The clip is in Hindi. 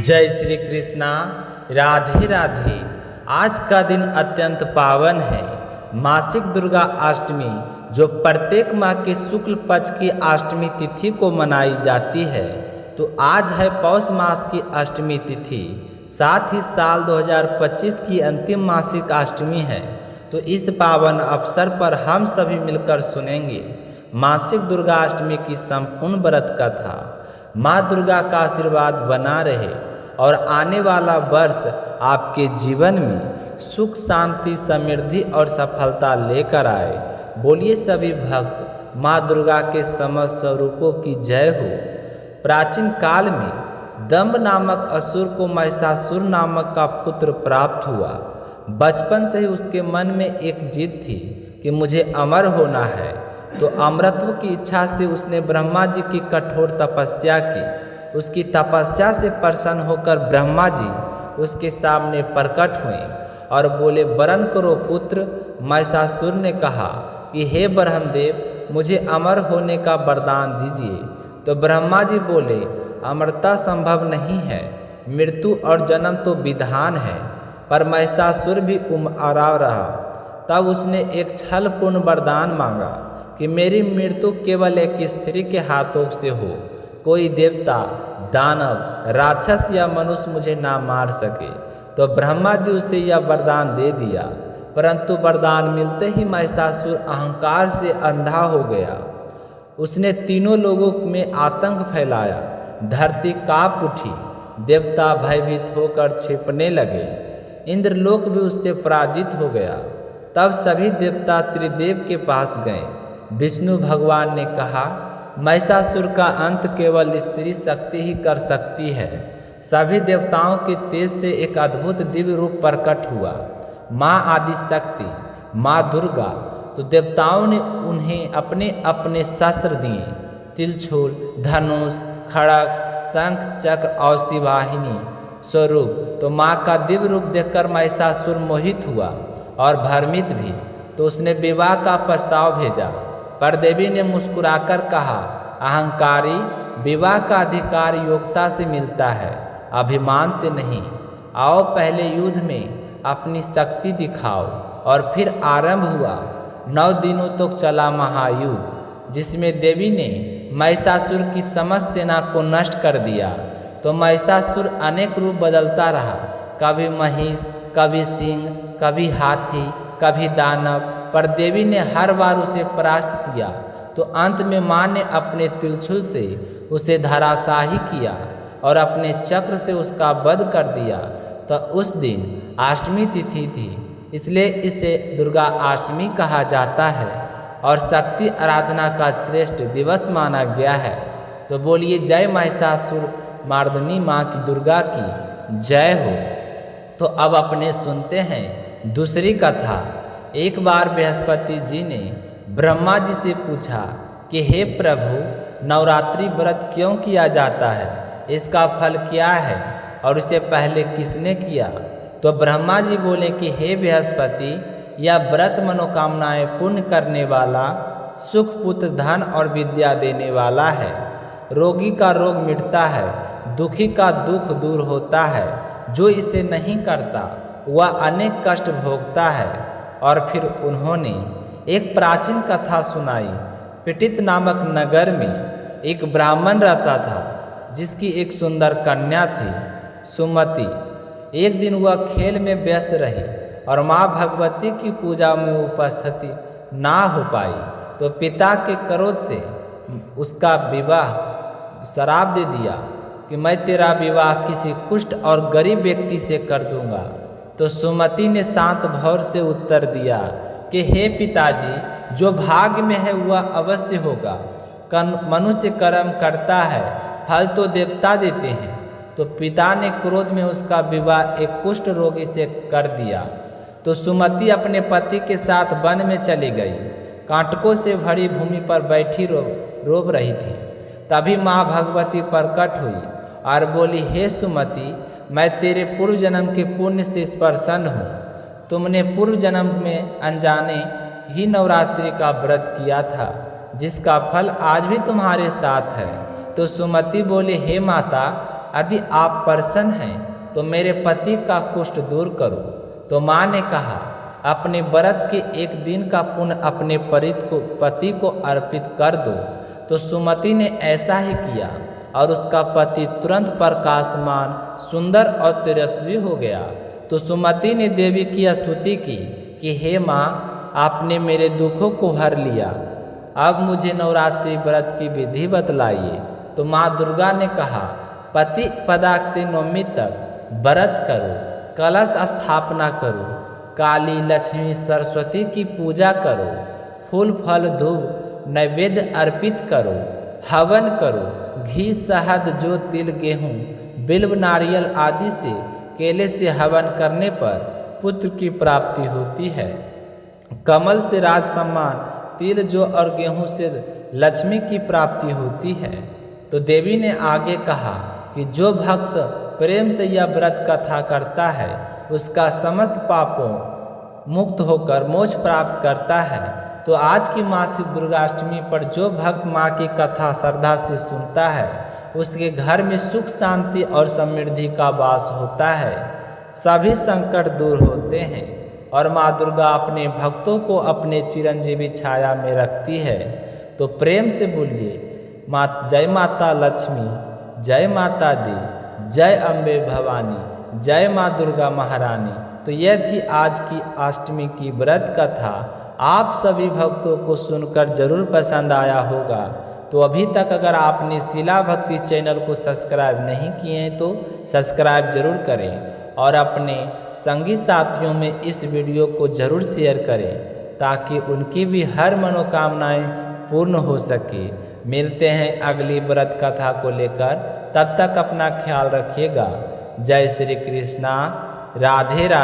जय श्री कृष्णा। राधे राधे। आज का दिन अत्यंत पावन है। मासिक दुर्गा अष्टमी, जो प्रत्येक माह के शुक्ल पक्ष की अष्टमी तिथि को मनाई जाती है। तो आज है पौष मास की अष्टमी तिथि, साथ ही साल 2025 की अंतिम मासिक अष्टमी है। तो इस पावन अवसर पर हम सभी मिलकर सुनेंगे मासिक दुर्गा अष्टमी की संपूर्ण व्रत कथा। माँ दुर्गा का आशीर्वाद बना रहे और आने वाला वर्ष आपके जीवन में सुख शांति समृद्धि और सफलता लेकर आए। बोलिए सभी भक्त माँ दुर्गा के समस्त स्वरूपों की जय हो। प्राचीन काल में दंभ नामक असुर को महिषासुर नामक का पुत्र प्राप्त हुआ। बचपन से ही उसके मन में एक जिद थी कि मुझे अमर होना है। तो अमरत्व की इच्छा से उसने ब्रह्मा जी की कठोर तपस्या की। उसकी तपस्या से प्रसन्न होकर ब्रह्मा जी उसके सामने प्रकट हुए और बोले, वरण करो पुत्र। महिषासुर ने कहा कि हे ब्रह्मदेव, मुझे अमर होने का वरदान दीजिए। तो ब्रह्मा जी बोले, अमरता संभव नहीं है, मृत्यु और जन्म तो विधान है। पर महिषासुर भी उमरा रहा। तब उसने एक छलपूर्ण वरदान मांगा कि मेरी मृत्यु केवल एक स्त्री के हाथों से हो। कोई देवता, दानव, राक्षस या मनुष्य मुझे ना मार सके। तो ब्रह्मा जी उसे यह वरदान दे दिया। परंतु वरदान मिलते ही महिषासुर अहंकार से अंधा हो गया। उसने तीनों लोगों में आतंक फैलाया। धरती कांप उठी, देवता भयभीत होकर छिपने लगे। इंद्रलोक भी उससे पराजित हो गया। तब सभी देवता त्रिदेव के पास गए। विष्णु भगवान ने कहा, महिषासुर का अंत केवल स्त्री शक्ति ही कर सकती है। सभी देवताओं के तेज से एक अद्भुत दिव्य रूप प्रकट हुआ, माँ आदि शक्ति, माँ दुर्गा। तो देवताओं ने उन्हें अपने अपने शस्त्र दिए, त्रिशूल, धनुष, खड़ग, शंख, चक्र और शिवाहिनी स्वरूप। तो माँ का दिव्य रूप देखकर महिषासुर मोहित हुआ और भ्रमित भी। तो उसने विवाह का प्रस्ताव भेजा, पर देवी ने मुस्कुराकर कहा, अहंकारी, विवाह का अधिकार योग्यता से मिलता है, अभिमान से नहीं। आओ पहले युद्ध में अपनी शक्ति दिखाओ। और फिर आरंभ हुआ। 9 दिनों तक चला महायुद्ध, जिसमें देवी ने महिषासुर की समस्त सेना को नष्ट कर दिया। तो महिषासुर अनेक रूप बदलता रहा, कभी महिष, कभी सिंह, कभी हाथी, कभी दानव। पर देवी ने हर बार उसे परास्त किया। तो अंत में माँ ने अपने त्रिशूल से उसे धराशाही किया और अपने चक्र से उसका वध कर दिया। तो उस दिन अष्टमी तिथि थी, इसलिए इसे दुर्गा अष्टमी कहा जाता है और शक्ति आराधना का श्रेष्ठ दिवस माना गया है। तो बोलिए जय महिषासुर मार्दनी माँ की दुर्गा की जय हो। तो अब अपने सुनते हैं दूसरी कथा। एक बार बृहस्पति जी ने ब्रह्मा जी से पूछा कि हे प्रभु, नवरात्रि व्रत क्यों किया जाता है, इसका फल क्या है और इसे पहले किसने किया। तो ब्रह्मा जी बोले कि हे बृहस्पति, यह व्रत मनोकामनाएं पूर्ण करने वाला, सुख, पुत्र, धन और विद्या देने वाला है। रोगी का रोग मिटता है, दुखी का दुख दूर होता है। जो इसे नहीं करता वह अनेक कष्ट भोगता है। और फिर उन्होंने एक प्राचीन कथा सुनाई। पिटित नामक नगर में एक ब्राह्मण रहता था, जिसकी एक सुंदर कन्या थी, सुमति। एक दिन वह खेल में व्यस्त रही और माँ भगवती की पूजा में उपस्थिति ना हो पाई। तो पिता के क्रोध से उसका विवाह श्राप दे दिया कि मैं तेरा विवाह किसी कुष्ठ और गरीब व्यक्ति से कर दूंगा। तो सुमति ने शांत भाव से उत्तर दिया कि हे पिताजी, जो भाग्य में है वह अवश्य होगा। मनुष्य कर्म करता है, फल तो देवता देते हैं। तो पिता ने क्रोध में उसका विवाह एक कुष्ठ रोगी से कर दिया। तो सुमति अपने पति के साथ वन में चली गई। कांटकों से भरी भूमि पर बैठी रोब रही थी। तभी माँ भगवती प्रकट हुई और बोली, हे सुमति, मैं तेरे पूर्व जन्म के पुण्य से प्रसन्न हूँ। तुमने पूर्व जन्म में अनजाने ही नवरात्रि का व्रत किया था, जिसका फल आज भी तुम्हारे साथ है। तो सुमति बोली, हे माता, यदि आप प्रसन्न हैं तो मेरे पति का कुष्ठ दूर करो। तो माँ ने कहा, अपने व्रत के एक दिन का पुण्य अपने पति को अर्पित कर दो। तो सुमति ने ऐसा ही किया और उसका पति तुरंत प्रकाशमान, सुंदर और तेजस्वी हो गया। तो सुमति ने देवी की स्तुति की कि हे माँ, आपने मेरे दुखों को हर लिया। अब मुझे नवरात्रि व्रत की विधि बतलाइए। तो माँ दुर्गा ने कहा, पति पदाक से नवमी तक व्रत करो, कलश स्थापना करो, काली, लक्ष्मी, सरस्वती की पूजा करो, फूल फल धूप नैवेद्य अर्पित करो, हवन करो, घी, शहद, जौ, तिल, गेहूँ, बिल्व, नारियल आदि से, केले से हवन करने पर पुत्र की प्राप्ति होती है। कमल से राज सम्मान, तिल, जौ और गेहूँ से लक्ष्मी की प्राप्ति होती है। तो देवी ने आगे कहा कि जो भक्त प्रेम से यह व्रत कथा करता है उसका समस्त पापों मुक्त होकर मोक्ष प्राप्त करता है। तो आज की मासिक दुर्गाष्टमी पर जो भक्त माँ की कथा श्रद्धा से सुनता है उसके घर में सुख, शांति और समृद्धि का वास होता है, सभी संकट दूर होते हैं और माँ दुर्गा अपने भक्तों को अपने चिरंजीवी छाया में रखती है। तो प्रेम से बोलिए, जय माता लक्ष्मी, जय माता दी, जय अम्बे भवानी, जय माँ दुर्गा महारानी। तो यह थी आज की अष्टमी की व्रत कथा। आप सभी भक्तों को सुनकर जरूर पसंद आया होगा। तो अभी तक अगर आपने शिला भक्ति चैनल को सब्सक्राइब नहीं किए हैं तो सब्सक्राइब जरूर करें और अपने संगी साथियों में इस वीडियो को जरूर शेयर करें ताकि उनकी भी हर मनोकामनाएं पूर्ण हो सके। मिलते हैं अगली व्रत कथा को लेकर, तब तक अपना ख्याल रखिएगा। जय श्री कृष्णा, राधे राधे।